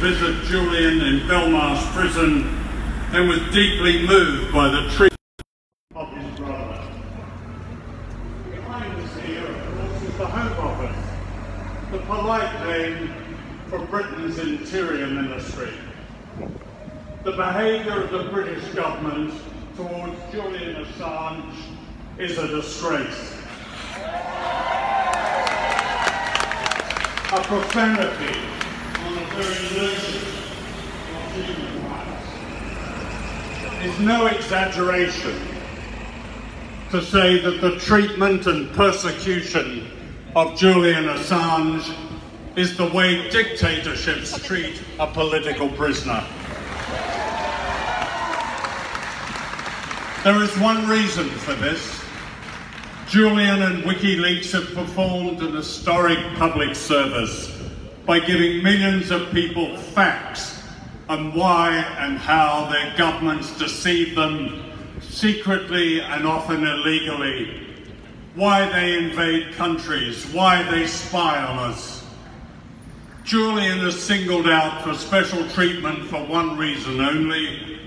visit Julian in Belmarsh prison and was deeply moved by the treatment of his brother. Behind us here, of course, is the Home Office, the polite name for Britain's Interior Ministry. The behaviour of the British government towards Julian Assange is a disgrace. A profanity on the very notion of human rights. It's no exaggeration to say that the treatment and persecution of Julian Assange is the way dictatorships treat a political prisoner. There is one reason for this. Julian and WikiLeaks have performed an historic public service by giving millions of people facts on why and how their governments deceive them secretly and often illegally, why they invade countries, why they spy on us. Julian is singled out for special treatment for one reason only: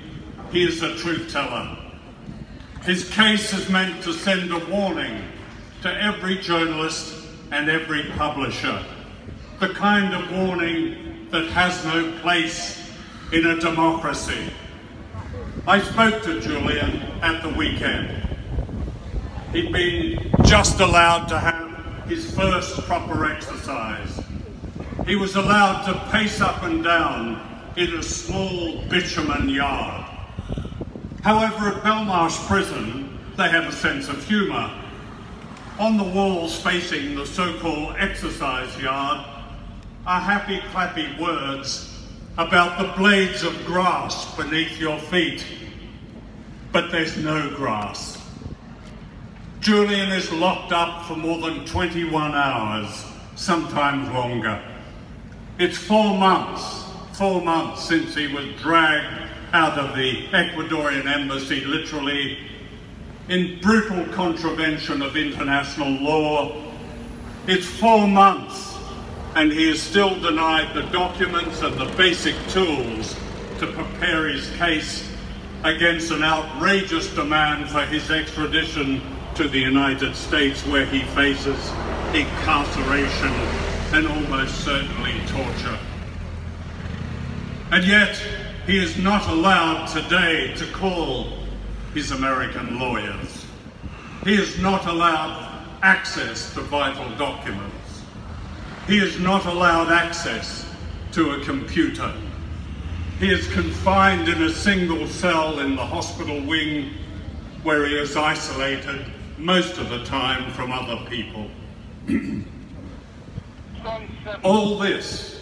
he is a truth teller. His case is meant to send a warning to every journalist and every publisher, the kind of warning that has no place in a democracy. I spoke to Julian at the weekend. He'd been just allowed to have his first proper exercise. He was allowed to pace up and down in a small bitumen yard. However, at Belmarsh prison, they have a sense of humour. On the walls facing the so-called exercise yard are happy, clappy words about the blades of grass beneath your feet. But there's no grass. Julian is locked up for more than 21 hours, sometimes longer. It's 4 months since he was dragged out of the Ecuadorian embassy, literally, in brutal contravention of international law. It's 4 months, and he is still denied the documents and the basic tools to prepare his case against an outrageous demand for his extradition to the United States, where he faces incarceration and almost certainly torture. And yet, he is not allowed today to call his American lawyers. He is not allowed access to vital documents. He is not allowed access to a computer. He is confined in a single cell in the hospital wing, where he is isolated most of the time from other people. All this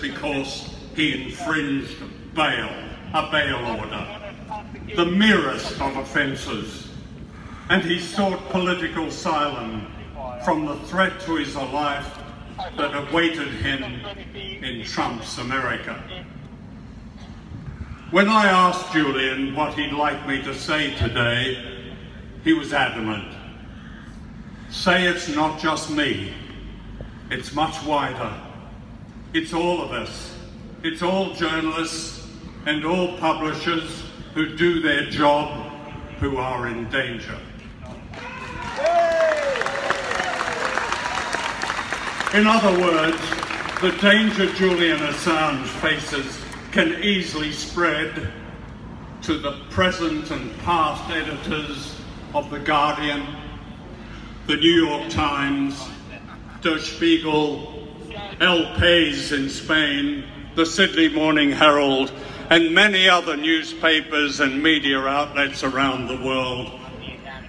because he infringed a bail order, the merest of offences, and he sought political asylum from the threat to his life that awaited him in Trump's America. When I asked Julian what he'd like me to say today, he was adamant. Say it's not just me, it's much wider. It's all of us. It's all journalists and all publishers who do their job who are in danger. In other words, the danger Julian Assange faces can easily spread to the present and past editors of The Guardian, The New York Times, Der Spiegel, El País in Spain, the Sydney Morning Herald, and many other newspapers and media outlets around the world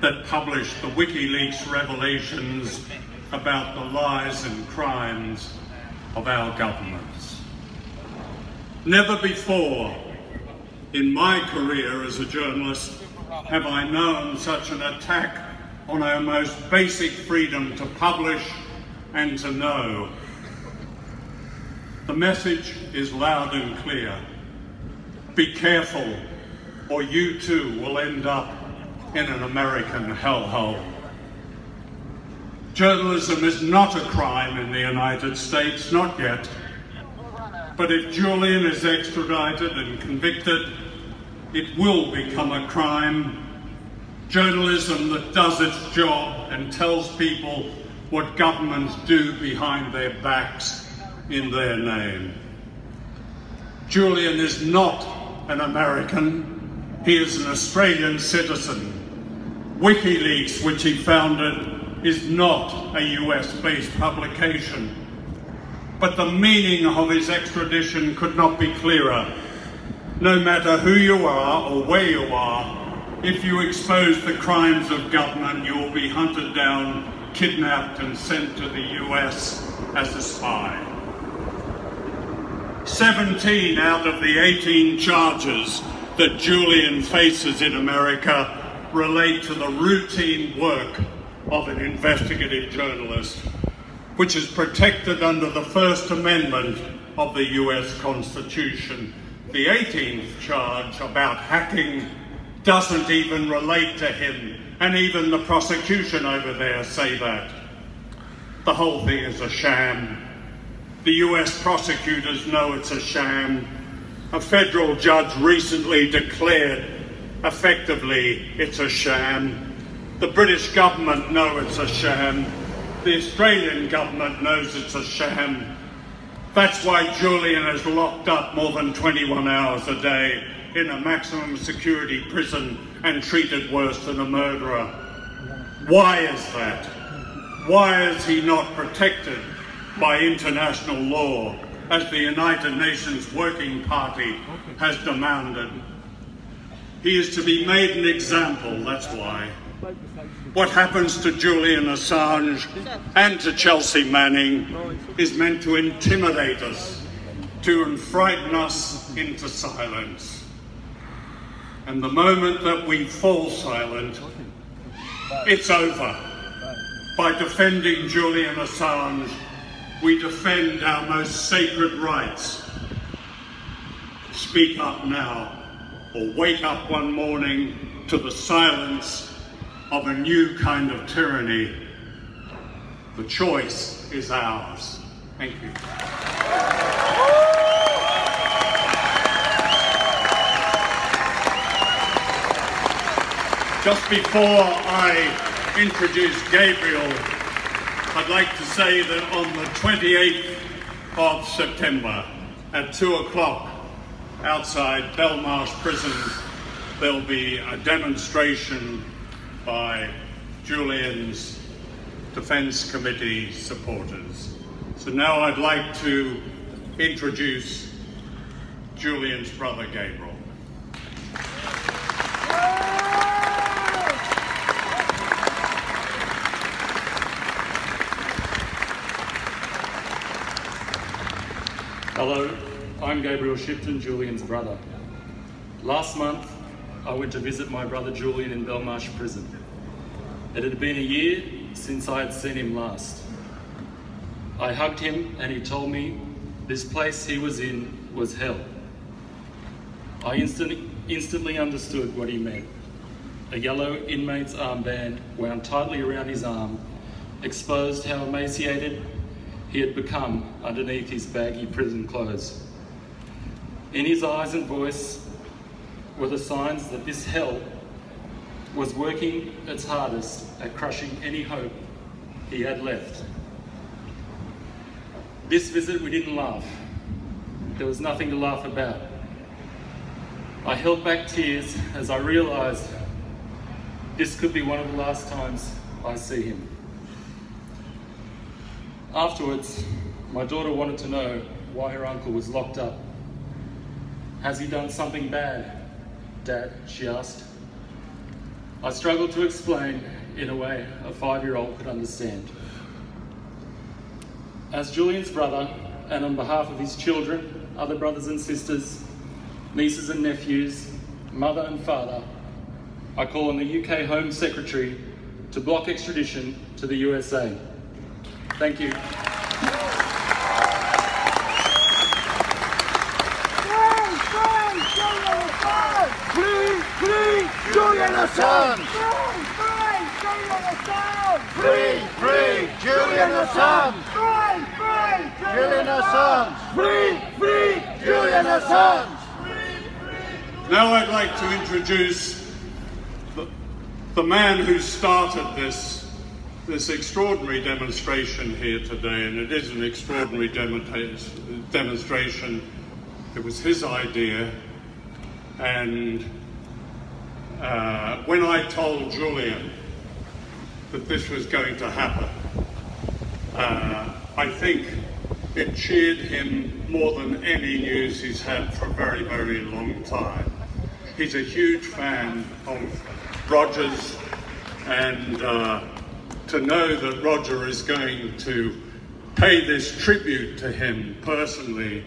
that publish the WikiLeaks revelations about the lies and crimes of our governments. Never before in my career as a journalist have I known such an attack on our most basic freedom to publish and to know. The message is loud and clear. Be careful, or you too will end up in an American hellhole. Journalism is not a crime in the United States, not yet. But if Julian is extradited and convicted, it will become a crime. Journalism that does its job and tells people what governments do behind their backs in their name. Julian is not an American. He is an Australian citizen. WikiLeaks, which he founded, is not a US-based publication. But the meaning of his extradition could not be clearer. No matter who you are or where you are, if you expose the crimes of government, you will be hunted down, kidnapped and sent to the US as a spy. 17 out of the 18 charges that Julian faces in America relate to the routine work of an investigative journalist, which is protected under the First Amendment of the US Constitution. The 18th charge about hacking doesn't even relate to him, and even the prosecution over there say that. The whole thing is a sham. The US prosecutors know it's a sham. A federal judge recently declared effectively it's a sham. The British government know it's a sham. The Australian government knows it's a sham. That's why Julian is locked up more than 21 hours a day in a maximum security prison and treated worse than a murderer. Why is that? Why is he not protected by international law, as the United Nations Working Party has demanded? He is to be made an example, that's why. What happens to Julian Assange and to Chelsea Manning is meant to intimidate us, to frighten us into silence. And the moment that we fall silent, it's over. By defending Julian Assange, we defend our most sacred rights. Speak up now, or wake up one morning to the silence of a new kind of tyranny. The choice is ours. Thank you. Just before I introduce Gabriel, I'd like to say that on the 28th of September at 2 o'clock outside Belmarsh Prison, there'll be a demonstration by Julian's Defence Committee supporters. So now I'd like to introduce Julian's brother, Gabriel. Hello, I'm Gabriel Shipton, Julian's brother. Last month, I went to visit my brother Julian in Belmarsh Prison. It had been a year since I had seen him last. I hugged him and he told me this place he was in was hell. I instantly understood what he meant. A yellow inmate's armband wound tightly around his arm exposed how emaciated he had become underneath his baggy prison clothes. In his eyes and voice were the signs that this hell was working its hardest at crushing any hope he had left. This visit we didn't laugh. There was nothing to laugh about. I held back tears as I realised this could be one of the last times I see him. Afterwards, my daughter wanted to know why her uncle was locked up. Has he done something bad, Dad? She asked. I struggled to explain in a way a 5-year-old could understand. As Julian's brother, and on behalf of his children, other brothers and sisters, nieces and nephews, mother and father, I call on the UK Home Secretary to block extradition to the USA. Thank you. Free Julian Assange! Free Julian Assange! Julian Assange! Free Julian Assange! Now I'd like to introduce the man who started this extraordinary demonstration here today, and it is an extraordinary demonstration. It was his idea, and when I told Julian that this was going to happen, I think it cheered him more than any news he's had for a very, very long time. He's a huge fan of Roger's, and to know that Roger is going to pay this tribute to him personally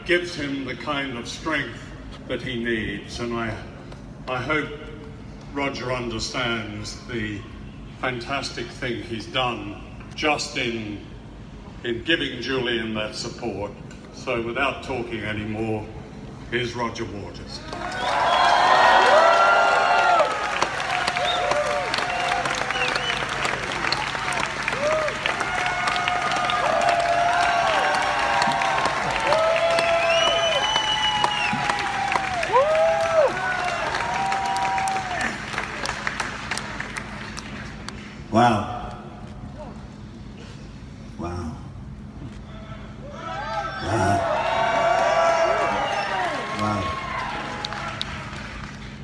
gives him the kind of strength that he needs. And I hope Roger understands the fantastic thing he's done just in giving Julian that support. So without talking anymore, here's Roger Waters. Wow. Wow. Wow. Wow.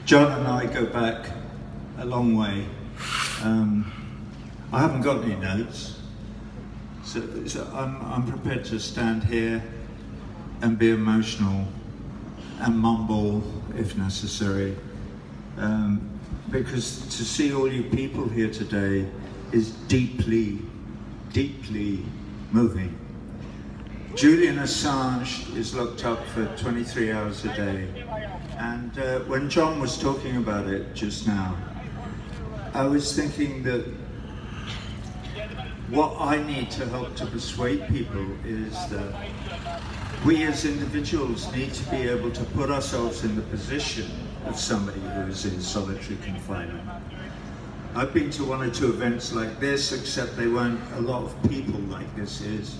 John and I go back a long way. I haven't got any notes, so I'm prepared to stand here and be emotional and mumble if necessary, because to see all you people here today is deeply, deeply moving. Julian Assange is locked up for 23 hours a day, and when John was talking about it just now, I was thinking that what I need to help to persuade people is that we as individuals need to be able to put ourselves in the position of somebody who is in solitary confinement. I've been to one or two events like this, except they weren't a lot of people like this is.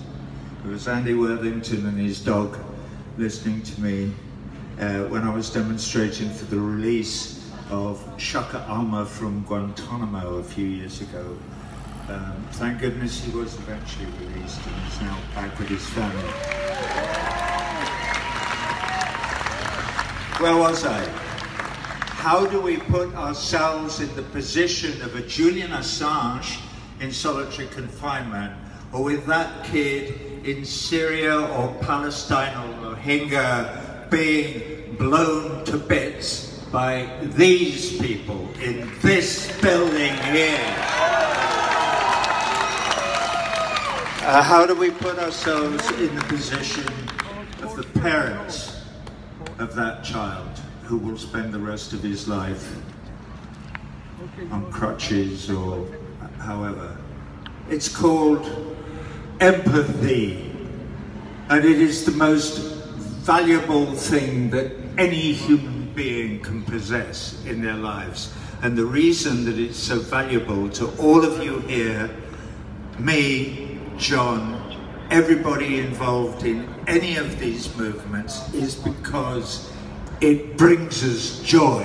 It was Andy Worthington and his dog listening to me when I was demonstrating for the release of Shaka Alma from Guantanamo a few years ago. Thank goodness he was eventually released and is now back with his family. Where was I? How do we put ourselves in the position of a Julian Assange in solitary confinement, or with that kid in Syria or Palestine or Rohingya being blown to bits by these people in this building here? How do we put ourselves in the position of the parents of that child who will spend the rest of his life on crutches or however? It's called empathy, and it is the most valuable thing that any human being can possess in their lives. And the reason that it's so valuable to all of you here, me, John, everybody involved in any of these movements, is because it brings us joy.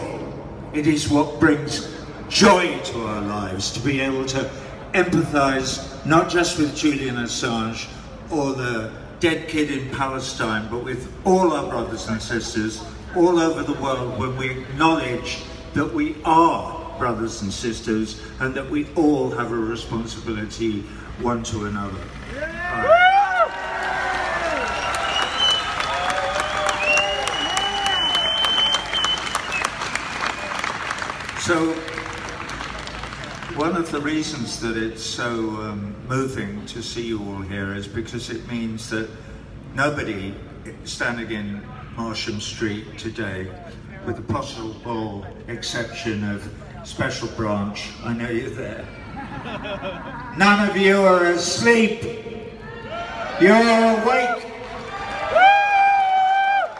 It is what brings joy to our lives, to be able to empathize not just with Julian Assange or the dead kid in Palestine, but with all our brothers and sisters all over the world, when we acknowledge that we are brothers and sisters and that we all have a responsibility one to another. So, one of the reasons that it's so moving to see you all here is because it means that nobody standing in Marsham Street today, with the possible exception of Special Branch, I know you're there, none of you are asleep. You're awake.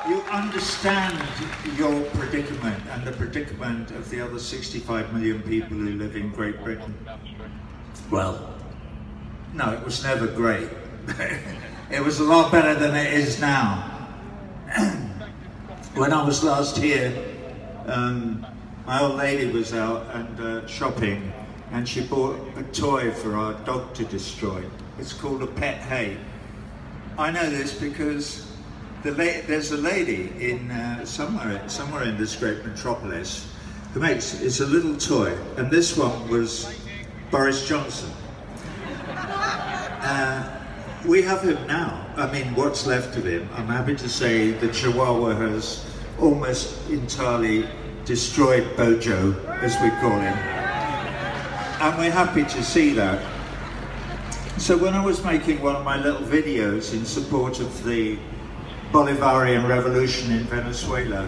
You understand your predicament and the predicament of the other 65 million people who live in Great Britain. Well, no, it was never great. It was a lot better than it is now. when I was last here, my old lady was out and shopping, and she bought a toy for our dog to destroy. It's called a pet hate. I know this because there's a lady in somewhere in this great metropolis who it's a little toy, and this one was Boris Johnson. We have him now. I mean, what's left of him. I'm happy to say the Chihuahua has almost entirely destroyed Bojo, as we call him. And we're happy to see that. So when I was making one of my little videos in support of the Bolivarian revolution in Venezuela,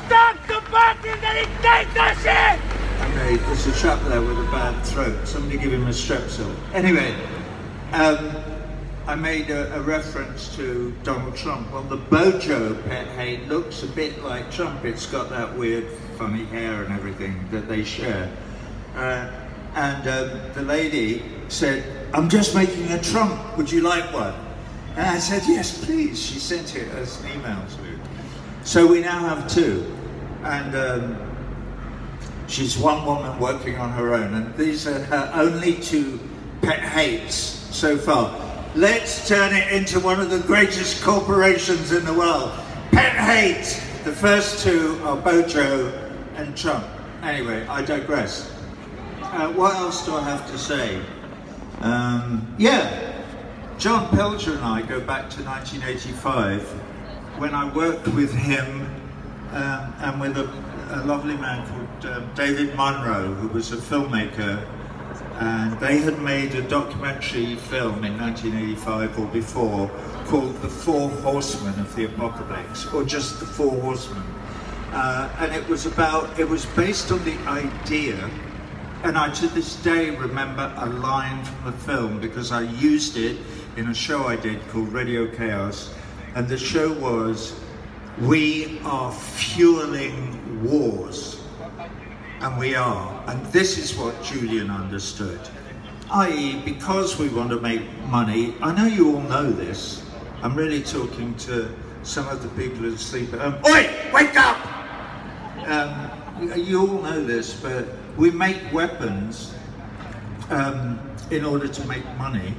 Stop supporting the dictatorship! and there's a chap there with a bad throat. Somebody give him a Strepsil. Anyway, I made a reference to Donald Trump. Well, the Bojo pet hate looks a bit like Trump. It's got that weird, funny hair and everything that they share. The lady said, "I'm just making a Trump. Would you like one?" And I said, "Yes, please." She sent it as an email to me. So we now have two. And she's one woman working on her own. And these are her only two pet hates so far. Let's turn it into one of the greatest corporations in the world. Pet hate. The first two are Bojo and Trump. Anyway, I digress. What else do I have to say? Yeah, John Pilger and I go back to 1985 when I worked with him and with a lovely man called David Munro, who was a filmmaker, and they had made a documentary film in 1985 or before called The Four Horsemen of the Apocalypse, or just The Four Horsemen. And it was based on the idea, and I to this day remember a line from the film because I used it in a show I did called Radio Chaos, and the show was, "We are fueling wars." And we are. And this is what Julian understood. I.e., because we want to make money, I know you all know this. I'm really talking to some of the people who sleep at home. Oi, wake up! You all know this, but we make weapons in order to make money.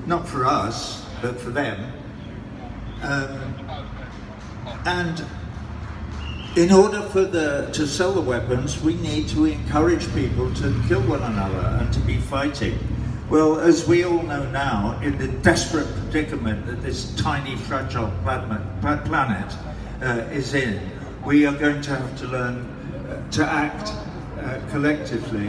Not for us, but for them. And in order to sell the weapons, we need to encourage people to kill one another and to be fighting. Well, as we all know now, in the desperate predicament that this tiny, fragile planet is in, we are going to have to learn to act collectively.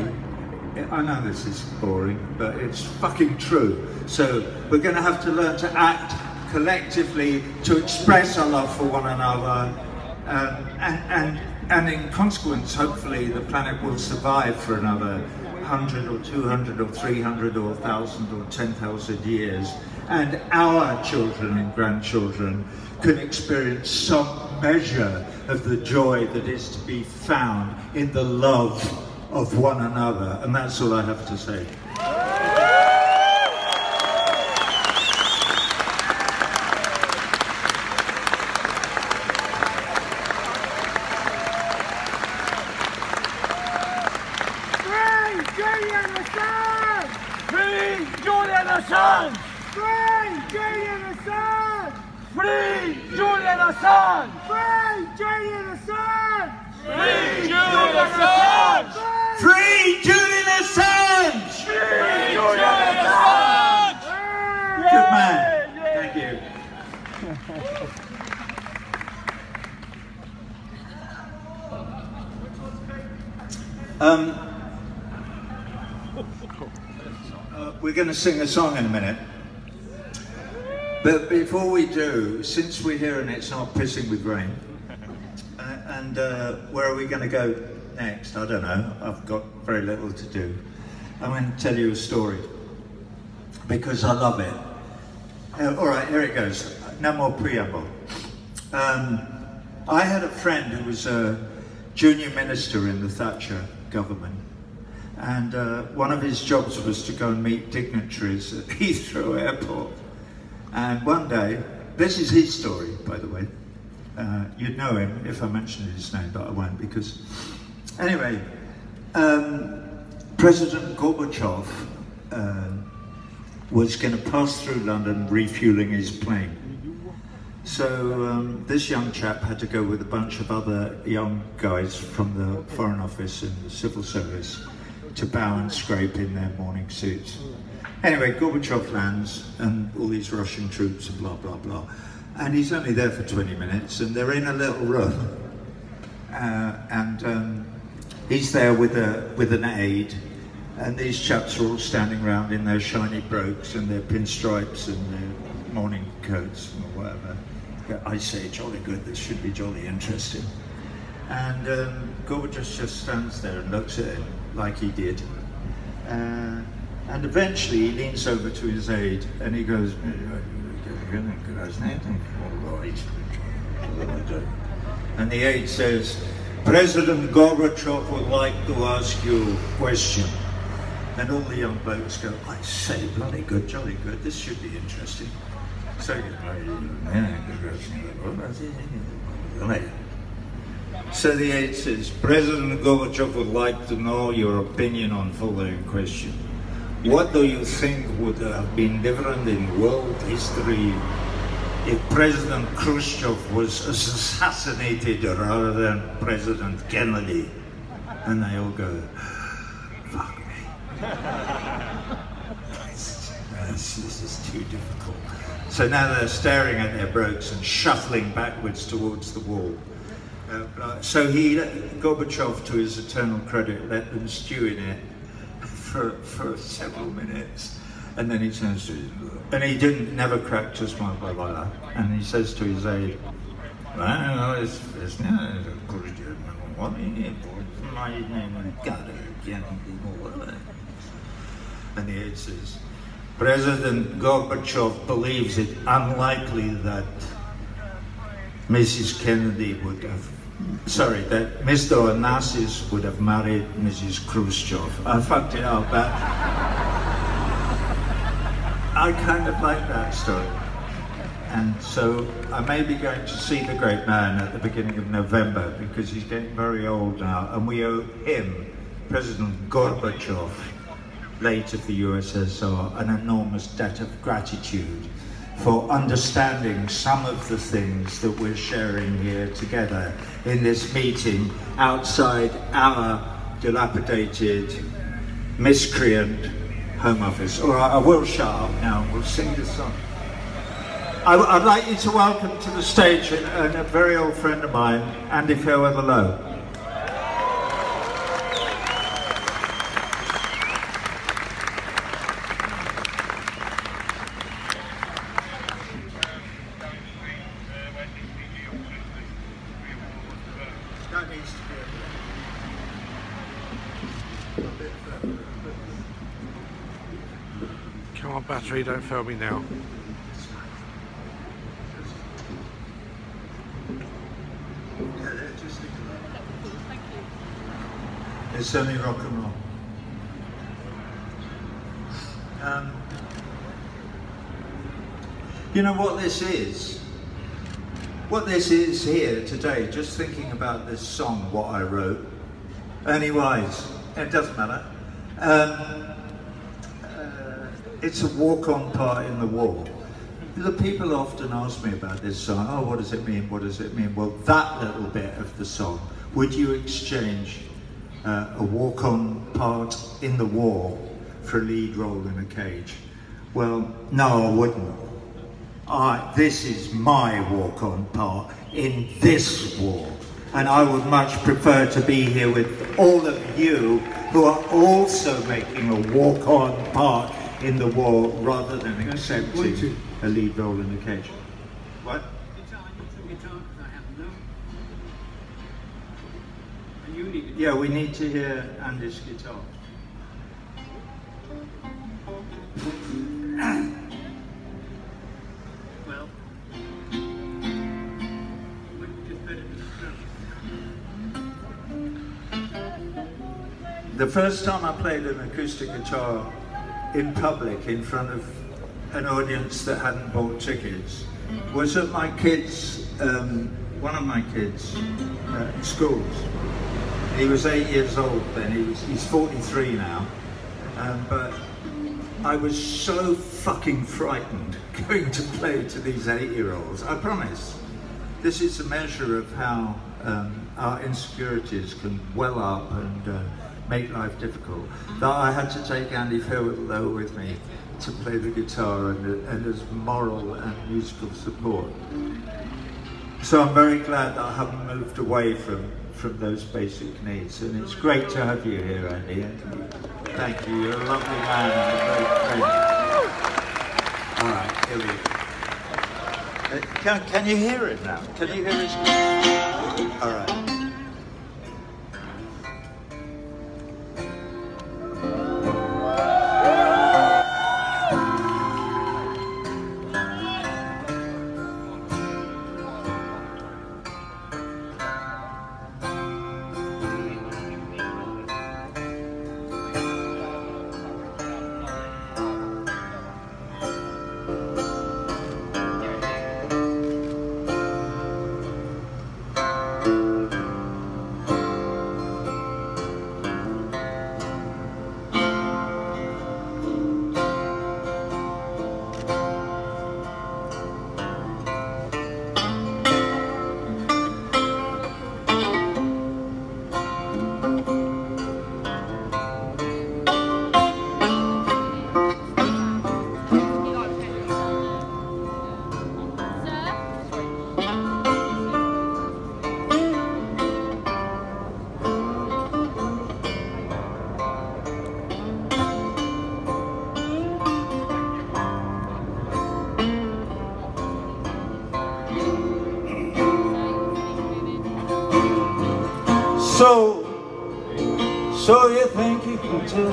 I know this is boring, but it's fucking true. So we're going to have to learn to act collectively to express our love for one another. And in consequence, hopefully, the planet will survive for another 100 or 200 or 300 or 1,000 or 10,000 years. And our children and grandchildren can experience some measure of the joy that is to be found in the love of one another. And that's all I have to say. Julian Assange! Free Julian Assange! Free Julian Assange! Free Julian Assange! Free Julian Assange! Free Julian Assange! Free Julian Assange! Free Julian Assange! Good man. Thank you. We're going to sing a song in a minute, but before we do, since we're here and it's not pissing with rain, and where are we going to go next? I don't know. I've got very little to do. I'm going to tell you a story because I love it. All right, here it goes. No more preamble. I had a friend who was a junior minister in the Thatcher government. And one of his jobs was to go and meet dignitaries at Heathrow Airport. And one day, This is his story, by the way. You'd know him if I mentioned his name, but I won't because... Anyway, President Gorbachev was going to pass through London refueling his plane. So this young chap had to go with a bunch of other young guys from the Foreign Office and the Civil Service to bow and scrape in their morning suits. Anyway, Gorbachev lands and all these Russian troops and blah, blah, blah. And he's only there for 20 minutes and they're in a little room. He's there with an aide, and these chaps are all standing around in their shiny brogues and their pinstripes and their morning coats or whatever. I say, jolly good, this should be jolly interesting. And Gorbachev just stands there and looks at him like he did. And eventually he leans over to his aide and he goes, and the aide says, President Gorbachev would like to ask you a question. And all the young blokes go, I say, bloody good, jolly good, this should be interesting. So the aide says, President Gorbachev would like to know your opinion on following question. What do you think would have been different in world history if President Khrushchev was assassinated rather than President Kennedy? And they all go, fuck me. This is too difficult. So now they're staring at their brogues and shuffling backwards towards the wall. So Gorbachev, to his eternal credit, let them stew in it for several minutes. And then he turns to his, and he never cracked a smile like that. And he says to his aide, and the aide says, President Gorbachev believes it unlikely that Mrs. Kennedy would have, that Mr. Onassis would have married Mrs. Khrushchev. I fucked it up, but I kind of like that story. And so I may be going to see the great man at the beginning of November because he's getting very old now, and we owe him, President Gorbachev, late of the USSR, an enormous debt of gratitude for understanding some of the things that we're sharing here together in this meeting outside our dilapidated, miscreant Home Office. All right, I will shut up now. We'll sing this song. I'd like you to welcome to the stage a very old friend of mine, Andy Fairweather-Lowe. Come on, battery, don't fail me now. It's only rock and roll. You know what this is? What this is here today, just thinking about this song, what I wrote, Ernie Wise, it doesn't matter. It's a walk-on part in the war. The people often ask me about this song, oh, what does it mean, what does it mean? Well, that little bit of the song, would you exchange a walk-on part in the war for a lead role in a cage? Well, no, I wouldn't. This is my walk-on part in this war. And I would much prefer to be here with all of you who are also making a walk-on part in the war rather than accepting a lead role in a cage. What? Yeah, we need to hear Andy's guitar. Well, the first time I played an acoustic guitar in public in front of an audience that hadn't bought tickets was that my kids, one of my kids in schools, he was 8 years old then, he's 43 now, but I was so fucking frightened going to play to these 8-year-olds. I promise. This is a measure of how our insecurities can well up and make life difficult. That I had to take Andy Philo with me to play the guitar and as moral and musical support. So I'm very glad that I haven't moved away from those basic needs, and it's great to have you here, Andy. Thank you. You're a lovely man and a great friend. All right, here we go. Can you hear it now? Can you hear it? All right. So you think you can tell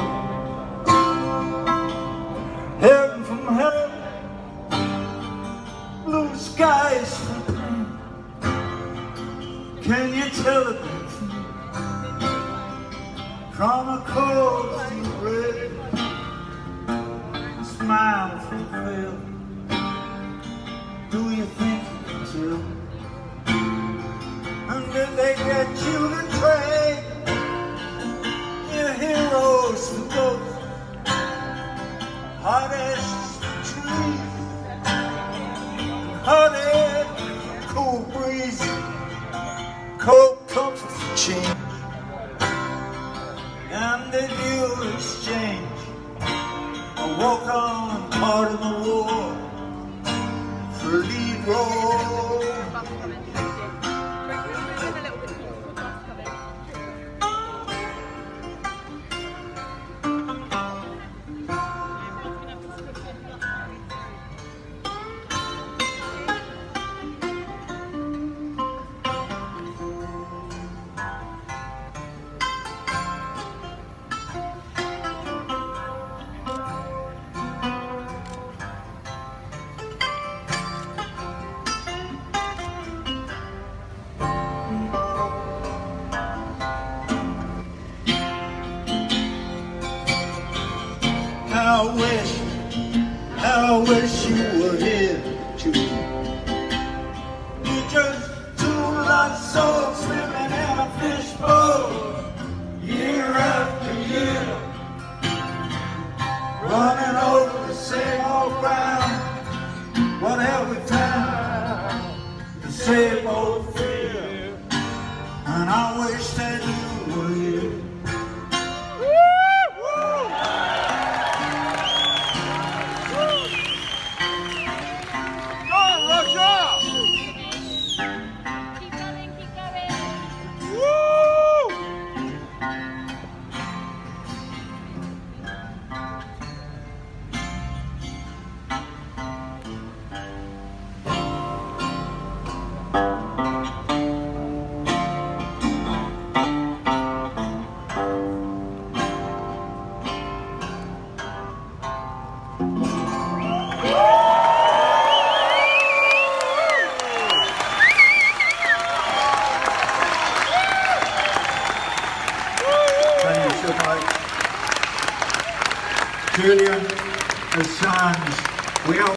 heaven from hell, blue skies from pain? Can you tell a good thing from a cold and red, a smile from veil? Do you think you can tell? And did they get you to trade your heroes for both hot ashes for trees, hot air, cool breeze, cold comfort for change? And did you exchange a walk-on part of the war for a lead role